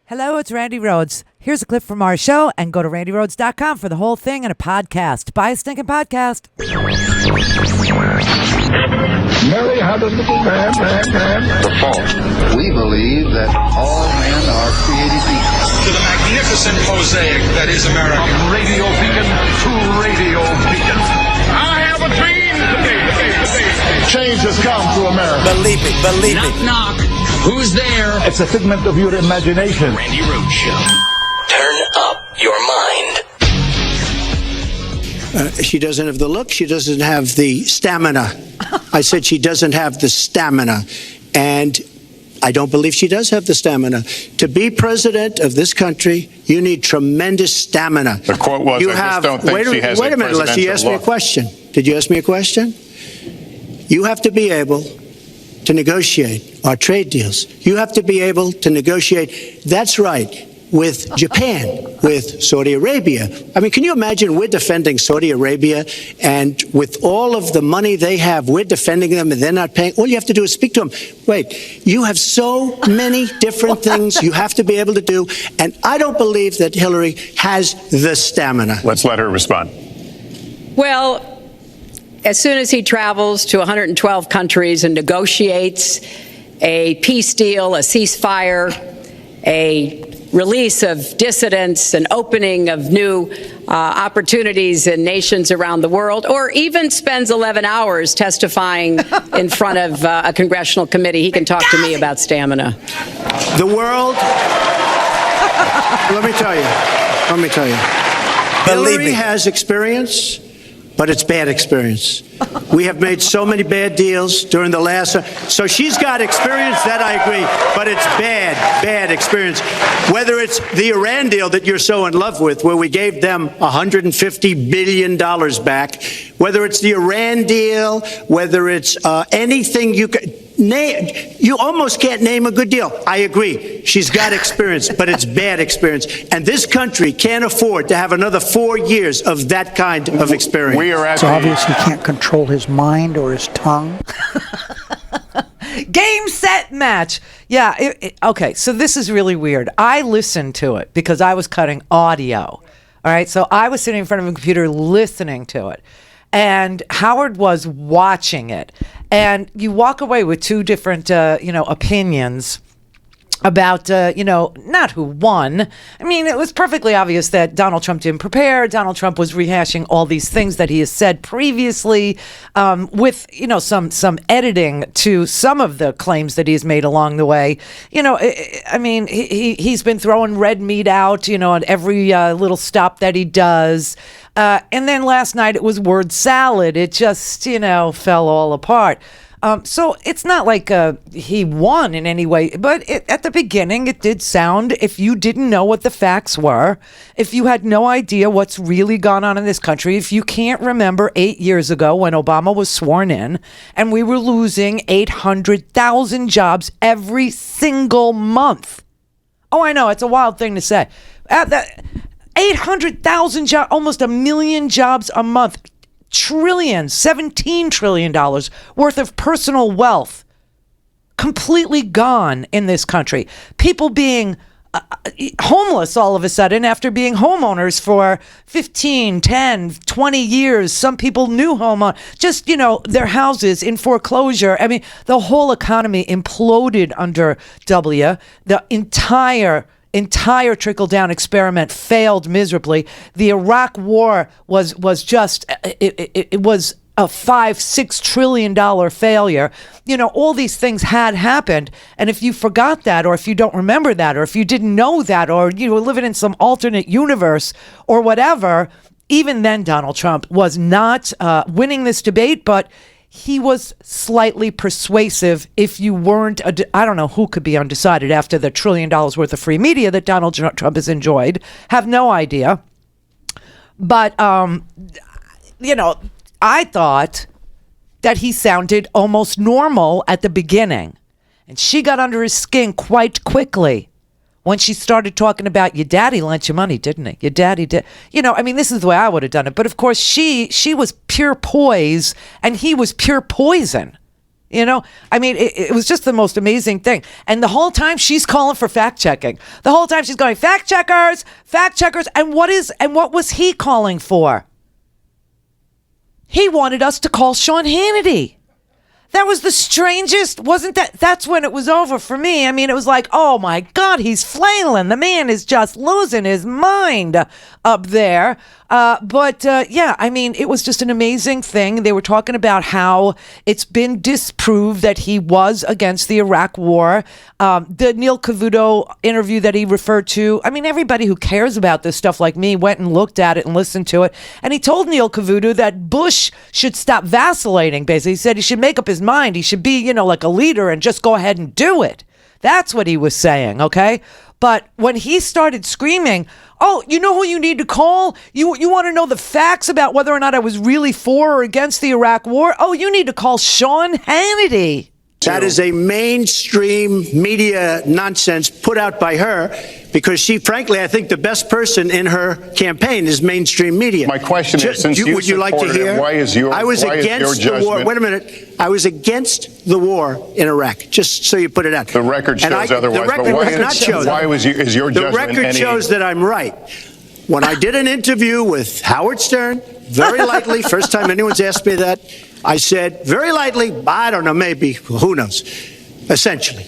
Hello, it's Randi Rhodes. Here's a clip from our show, and go to randyrhodes.com for the whole thing and a podcast. Buy a stinking podcast. Mary had a little man. The fault. We believe that all men are created equal. To the magnificent mosaic that is America. From radio beacon to radio beacon. I have a dream today. Change has come to America. Believe it. Knock, knock. Who's there? It's a figment of your imagination. Randi Rhodes Show. Turn up your mind. She doesn't have the look. She doesn't have the stamina. I said she doesn't have the stamina. And I don't believe she does have the stamina. To be president of this country, you need tremendous stamina. The quote was, you I just don't think she has Wait a minute, unless you asked me a question. Did you ask me a question? You have to be able to negotiate our trade deals. You have to be able to negotiate, that's right, with Japan, with Saudi Arabia. I mean, can you imagine we're defending Saudi Arabia, and with all of the money they have, we're defending them and they're not paying? All you have to do is speak to them. Wait, you have so many different things you have to be able to do, and I don't believe that Hillary has the stamina. Let's let her respond. Well, as soon as he travels to 112 countries and negotiates a peace deal, a ceasefire, a release of dissidents, an opening of new opportunities in nations around the world, or even spends 11 hours testifying in front of a congressional committee, he can talk to me about stamina. The world, let me tell you, Hillary has experience, but it's bad experience. We have made so many bad deals during the last... So she's got experience, that I agree, but it's bad experience. Whether it's the Iran deal that you're so in love with, where we gave them $150 billion back, whether it's the Iran deal, whether it's anything you could... You almost can't name a good deal. I agree. She's got experience, but it's bad experience. And this country can't afford to have another 4 years of that kind of experience. It's obvious he can't control his mind or his tongue. Game, set, match. Yeah, okay, so this is really weird. I listened to it because I was cutting audio. All right, so I was sitting in front of a computer listening to it. And Howard was watching it. And you walk away with two different, opinions about, not who won. I mean, it was perfectly obvious that Donald Trump didn't prepare. Donald Trump was rehashing all these things that he has said previously, with, some editing to some of the claims that he's made along the way. He's been throwing red meat out, at every little stop that he does. And then last night it was word salad. It just, fell all apart. So it's not like he won in any way, but at the beginning it did sound, if you didn't know what the facts were, if you had no idea what's really gone on in this country, if you can't remember 8 years ago when Obama was sworn in and we were losing 800,000 jobs every single month. Oh, I know, it's a wild thing to say. 800,000 jobs, almost 1 million jobs a month. $17 trillion worth of personal wealth completely gone in this country. People being homeless all of a sudden after being homeowners for 15, 10, 20 years. Some people new homeowners, just, their houses in foreclosure. I mean, the whole economy imploded under W. The entire trickle-down experiment failed miserably. The Iraq War was just, it was a $5-6 trillion failure. All these things had happened. And if you forgot that, or if you don't remember that, or if you didn't know that, or you were living in some alternate universe or whatever, even then Donald Trump was not winning this debate, but he was slightly persuasive if you weren't, I don't know who could be undecided after the $1 trillion worth of free media that Donald Trump has enjoyed. Have no idea. But, I thought that he sounded almost normal at the beginning. And she got under his skin quite quickly when she started talking about your daddy lent you money, didn't he? Your daddy did. This is the way I would have done it. But of course, she was pure poise and he was pure poison. You know, I mean, it was just the most amazing thing. And the whole time she's calling for fact checking. The whole time she's going, fact checkers. And what was he calling for? He wanted us to call Sean Hannity. That was the strangest, that's when it was over for me. I mean, it was like, oh my God, he's flailing. The man is just losing his mind up there. Yeah, I mean, it was just an amazing thing. They were talking about how it's been disproved that he was against the Iraq war. The Neil Cavuto interview that he referred to, I mean, everybody who cares about this stuff like me went and looked at it and listened to it. And he told Neil Cavuto that Bush should stop vacillating, basically. He said he should make up his mind. He should be, you know, like a leader and just go ahead and do it. That's what he was saying, okay? But when he started screaming, oh, you know who you need to call? You want to know the facts about whether or not I was really for or against the Iraq war? Oh, you need to call Sean Hannity. That is a mainstream media nonsense put out by her because she, frankly, I think the best person in her campaign is mainstream media. My question is, since you would you like to hear? Why is your against the war. Wait a minute. I was against the war in Iraq, just so you put it out. The record shows otherwise. The record does not show that. Why is your judgment The record shows that I'm right. When I did an interview with Howard Stern, very lightly, first time anyone's asked me that, I said, very lightly, I don't know, maybe, who knows, essentially.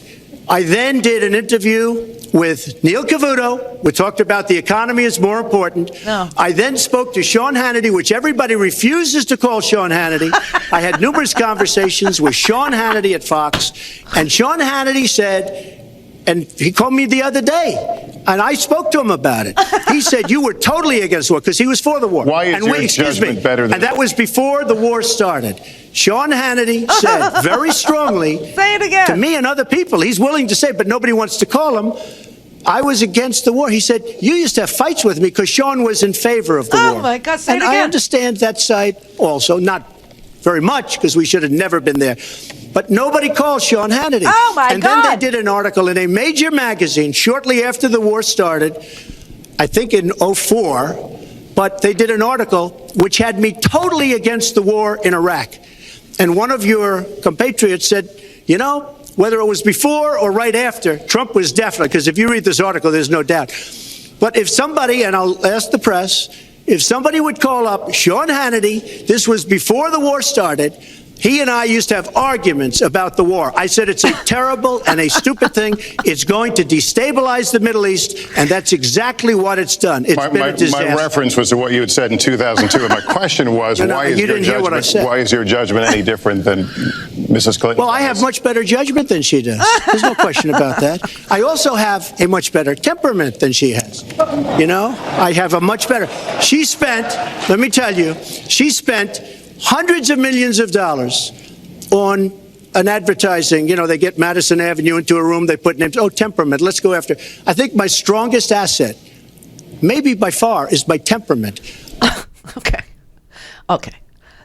I then did an interview with Neil Cavuto. We talked about the economy is more important. No. I then spoke to Sean Hannity, which everybody refuses to call Sean Hannity. I had numerous conversations with Sean Hannity at Fox, and Sean Hannity said, and he called me the other day, and I spoke to him about it. He said, you were totally against the war, because he was for the war. Why is your judgment better than... And that was before the war started. Sean Hannity said very strongly... Say it again. ...to me and other people, he's willing to say, but nobody wants to call him, I was against the war. He said, you used to have fights with me because Sean was in favor of the war. Oh, my God, say it again. And I understand that side also, not very much, because we should have never been there. But nobody called Sean Hannity. Oh, my God. And then they did an article in a major magazine shortly after the war started, I think in 2004, but they did an article which had me totally against the war in Iraq. And one of your compatriots said, you know, whether it was before or right after, Trump was definitely, because if you read this article, there's no doubt. But if somebody, and I'll ask the press, if somebody would call up Sean Hannity, this was before the war started, he and I used to have arguments about the war. I said it's a terrible and a stupid thing. It's going to destabilize the Middle East, and that's exactly what it's done. It's been a disaster. My reference was to what you had said in 2002, and my question was, why is your judgment any different than Mrs. Clinton? Well, I have much better judgment than she does. There's no question about that. I also have a much better temperament than she has. You know, I have a much better. She spent, let me tell you, she spent hundreds of millions of dollars on an advertising. You know, they get Madison Avenue into a room, they put names. Oh, temperament, let's go after. I think my strongest asset, maybe by far, is my temperament. Okay.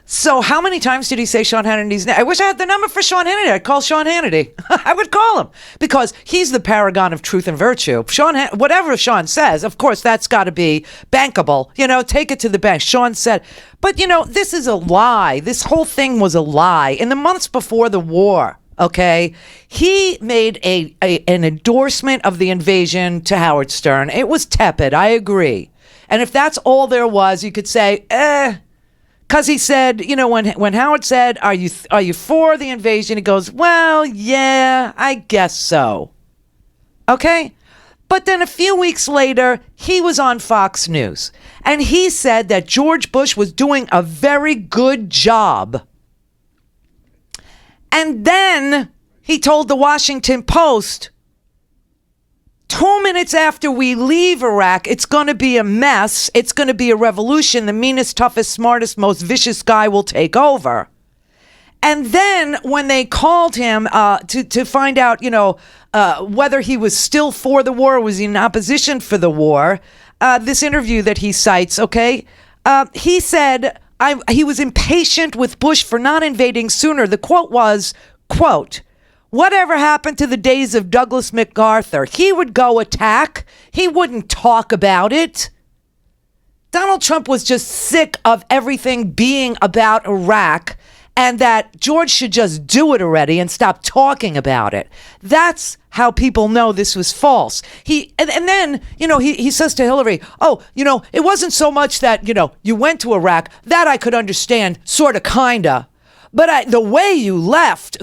So how many times did he say Sean Hannity's name? I wish I had the number for Sean Hannity. I'd call Sean Hannity. I would call him because he's the paragon of truth and virtue. Whatever Sean says, of course, that's got to be bankable. You know, take it to the bank. Sean said, but you know, this is a lie. This whole thing was a lie. In the months before the war, okay, he made an endorsement of the invasion to Howard Stern. It was tepid. I agree. And if that's all there was, you could say, because he said, you know, when Howard said, are you for the invasion? He goes, well, yeah, I guess so. Okay? But then a few weeks later, he was on Fox News. And he said that George Bush was doing a very good job. And then he told the Washington Post, 2 minutes after we leave Iraq, it's going to be a mess. It's going to be a revolution. The meanest, toughest, smartest, most vicious guy will take over. And then when they called him to find out, you know, whether he was still for the war or was he in opposition for the war, this interview that he cites, okay, he said he was impatient with Bush for not invading sooner. The quote was, quote, whatever happened to the days of Douglas MacArthur? He would go attack. He wouldn't talk about it. Donald Trump was just sick of everything being about Iraq. and that George should just do it already and stop talking about it. That's how people know this was false. And then, he says to Hillary, it wasn't so much that, you went to Iraq. That I could understand, sort of, kinda. But the way you left,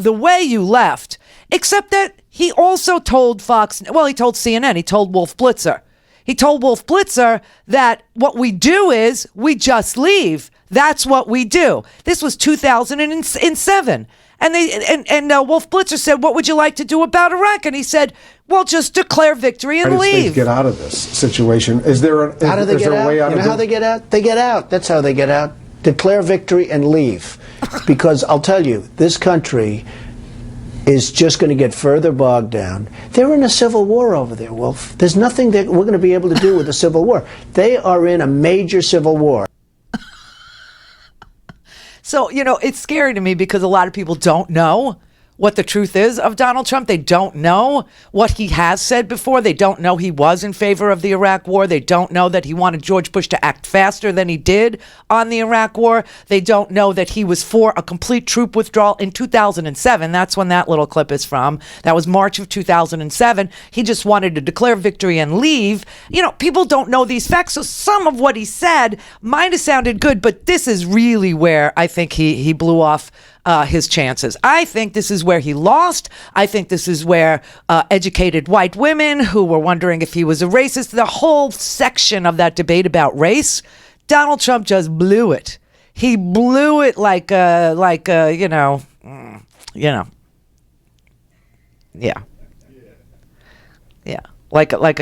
except that he also told he told CNN, he told Wolf Blitzer. He told Wolf Blitzer that what we do is we just leave. That's what we do. This was 2007. And Wolf Blitzer said, what would you like to do about Iraq? And he said, well, just declare victory and leave. Get out of this situation. Is there a way out of it? You know how they get out? They get out. That's how they get out. Declare victory and leave. Because I'll tell you, this country is just going to get further bogged down. They're in a civil war over there, Wolf. There's nothing that we're going to be able to do with a civil war. They are in a major civil war. So, it's scary to me because a lot of people don't know what the truth is of Donald Trump. They don't know what he has said before. They don't know he was in favor of the Iraq war. They don't know that he wanted George Bush to act faster than he did on the Iraq war. They don't know that he was for a complete troop withdrawal in 2007. That's when that little clip is from. That was March of 2007. He just wanted to declare victory and leave. People don't know these facts. So some of what he said might have sounded good, but this is really where I think he blew off his chances. I think this is where he lost. I think this is where educated white women who were wondering if he was a racist, the whole section of that debate about race, Donald Trump just blew it. He blew it like a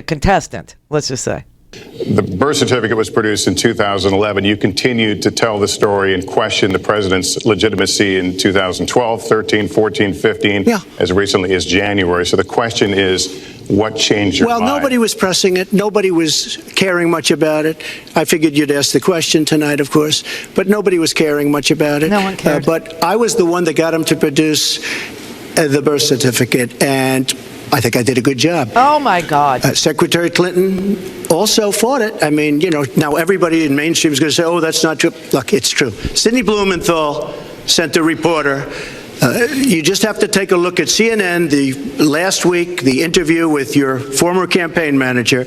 contestant, let's just say. The birth certificate was produced in 2011. You continued to tell the story and question the president's legitimacy in 2012, 13, 14, 15, as recently as January. So the question is, what changed your mind? Well, nobody was pressing it. Nobody was caring much about it. I figured you'd ask the question tonight, of course, but nobody was caring much about it. No one cared. But I was the one that got him to produce the birth certificate, and I think I did a good job. Oh, my God. Secretary Clinton also fought it. I mean, now everybody in mainstream is going to say, oh, that's not true. Look, it's true. Sidney Blumenthal sent a reporter. You just have to take a look at CNN last week, the interview with your former campaign manager,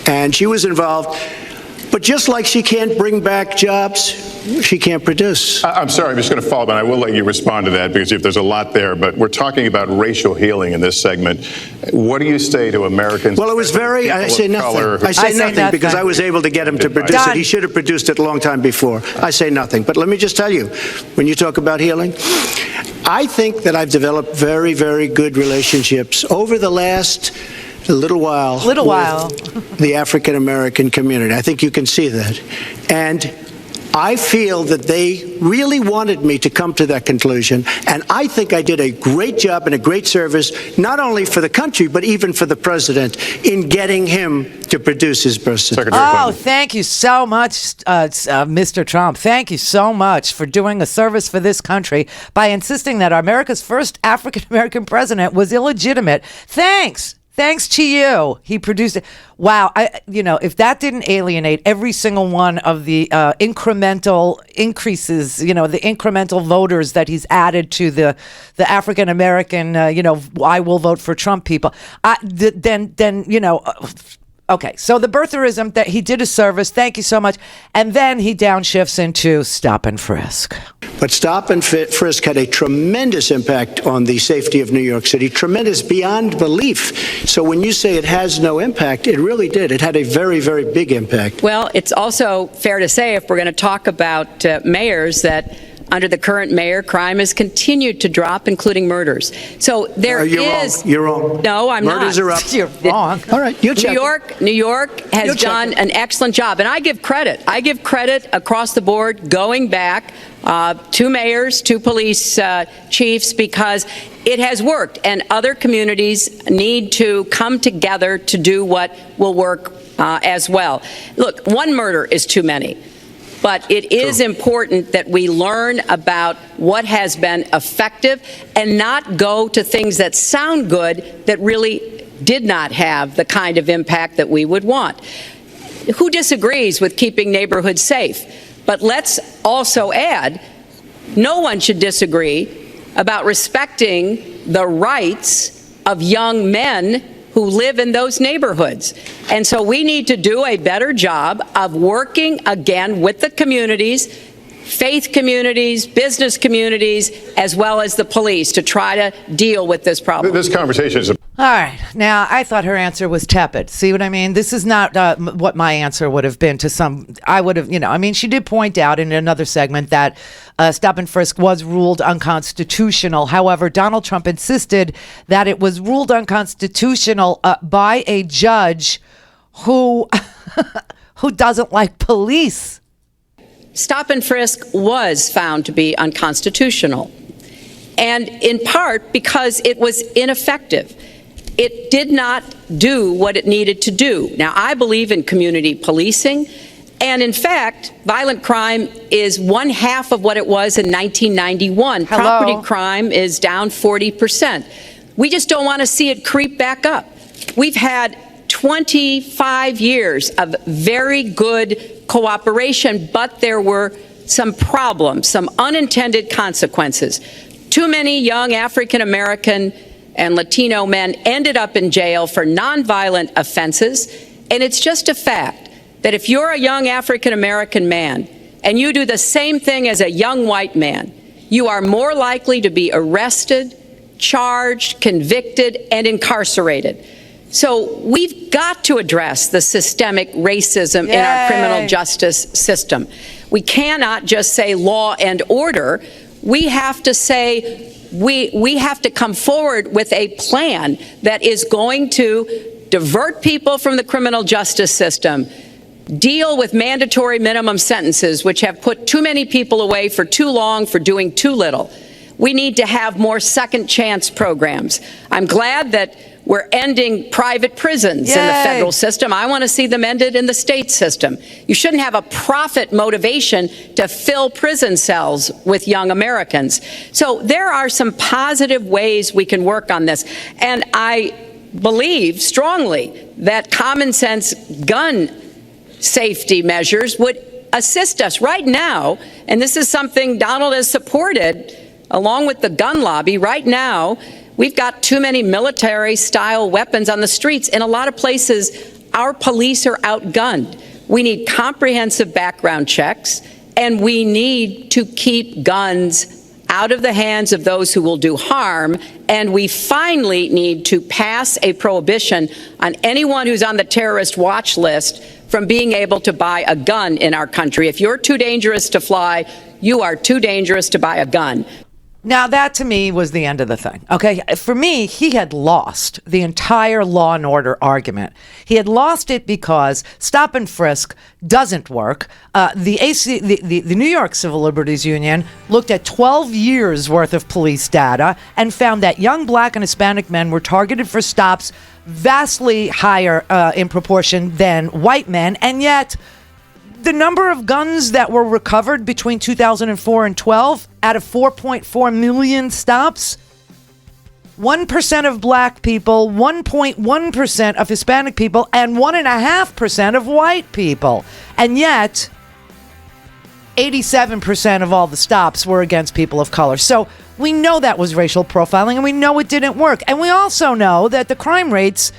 and she was involved. But just like she can't bring back jobs, she can't produce. I'm sorry, I'm just going to follow up, and I will let you respond to that because if there's a lot there. But we're talking about racial healing in this segment. What do you say to Americans? Well, it was I say nothing. I say nothing because I was able to get him to produce it. He should have produced it a long time before. I say nothing. But let me just tell you, when you talk about healing, I think that I've developed very, very good relationships over the last little while with the African American community. I think you can see that. And I feel that they really wanted me to come to that conclusion, and I think I did a great job and a great service, not only for the country, but even for the president, in getting him to produce his birth certificate. Oh, thank you so much, Mr. Trump. Thank you so much for doing a service for this country by insisting that America's first African-American president was illegitimate. Thanks to you, he produced it. Wow, if that didn't alienate every single one of the incremental increases, the incremental voters that he's added to the African American, I will vote for Trump people. Okay, so the birtherism, that he did a service. Thank you so much. And then he downshifts into stop and frisk. But stop and frisk had a tremendous impact on the safety of New York City, tremendous beyond belief. So when you say it has no impact, it really did. It had a very, very big impact. Well, it's also fair to say, if we're going to talk about mayors, that under the current mayor, crime has continued to drop, including murders. So there is... You're wrong. No, I'm not. Murders are up. You're wrong. All right, you check. New York has done an excellent job, and I give credit. I give credit across the board, going back to mayors, to police chiefs, because it has worked, and other communities need to come together to do what will work as well. Look, one murder is too many. But it is important that we learn about what has been effective and not go to things that sound good that really did not have the kind of impact that we would want. Who disagrees with keeping neighborhoods safe? But let's also add No one should disagree about respecting the rights of young men who live in those neighborhoods. And so we need to do a better job of working again with the communities, faith communities, business communities, as well as the police to try to deal with this problem. This conversation is... All right. Now, I thought her answer was tepid. See what I mean? This is not what my answer would have been to some. I would have, she did point out in another segment that stop and frisk was ruled unconstitutional. However, Donald Trump insisted that it was ruled unconstitutional by a judge who doesn't like police. Stop and frisk was found to be unconstitutional, and in part because it was ineffective. It did not do what it needed to do. Now, I believe in community policing, and in fact, violent crime is 1/2 of what it was in 1991. Hello? Property crime is down 40%. We just don't want to see it creep back up. We've had 25 years of very good cooperation, but there were some problems, some unintended consequences. Too many young African American and Latino men ended up in jail for nonviolent offenses, and it's just a fact that if you're a young African American man and you do the same thing as a young white man, you are more likely to be arrested, charged, convicted, and incarcerated. So we've got to address the systemic racism in our criminal justice system. We cannot just say law and order. We have to say we have to come forward with a plan that is going to divert people from the criminal justice system, deal with mandatory minimum sentences, which have put too many people away for too long for doing too little. We need to have more second chance programs. I'm glad that we're ending private prisons in the federal system. I want to see them ended in the state system. You shouldn't have a profit motivation to fill prison cells with young Americans. So there are some positive ways we can work on this. And I believe strongly that common sense gun safety measures would assist us right now. And this is something Donald has supported along with the gun lobby. Right now, we've got too many military-style weapons on the streets. In a lot of places, our police are outgunned. We need comprehensive background checks, and we need to keep guns out of the hands of those who will do harm. And we finally need to pass a prohibition on anyone who's on the terrorist watch list from being able to buy a gun in our country. If you're too dangerous to fly, you are too dangerous to buy a gun. Now, that to me was the end of the thing. Okay, for me, he had lost the entire law and order argument. He had lost it because stop and frisk doesn't work. The New York Civil Liberties Union looked at 12 years worth of police data and found that young Black and Hispanic men were targeted for stops vastly higher in proportion than white men, and yet the number of guns that were recovered between 2004 and 12 out of 4.4 million stops, 1% of Black people, 1.1% of Hispanic people, and 1.5% of white people. And yet, 87% of all the stops were against people of color. So we know that was racial profiling, and we know it didn't work. And we also know that the crime rates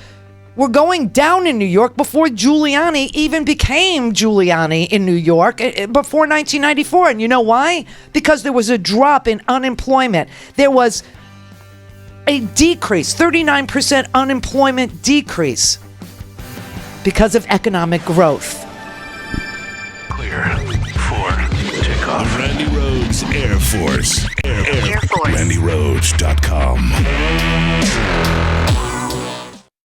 were going down in New York before Giuliani even became Giuliani in New York, before 1994. And you know why? Because there was a drop in unemployment. There was a decrease, 39% unemployment decrease because of economic growth. Clear for takeoff. Randi Rhodes Air Force. Air Force. RandiRhodes.com.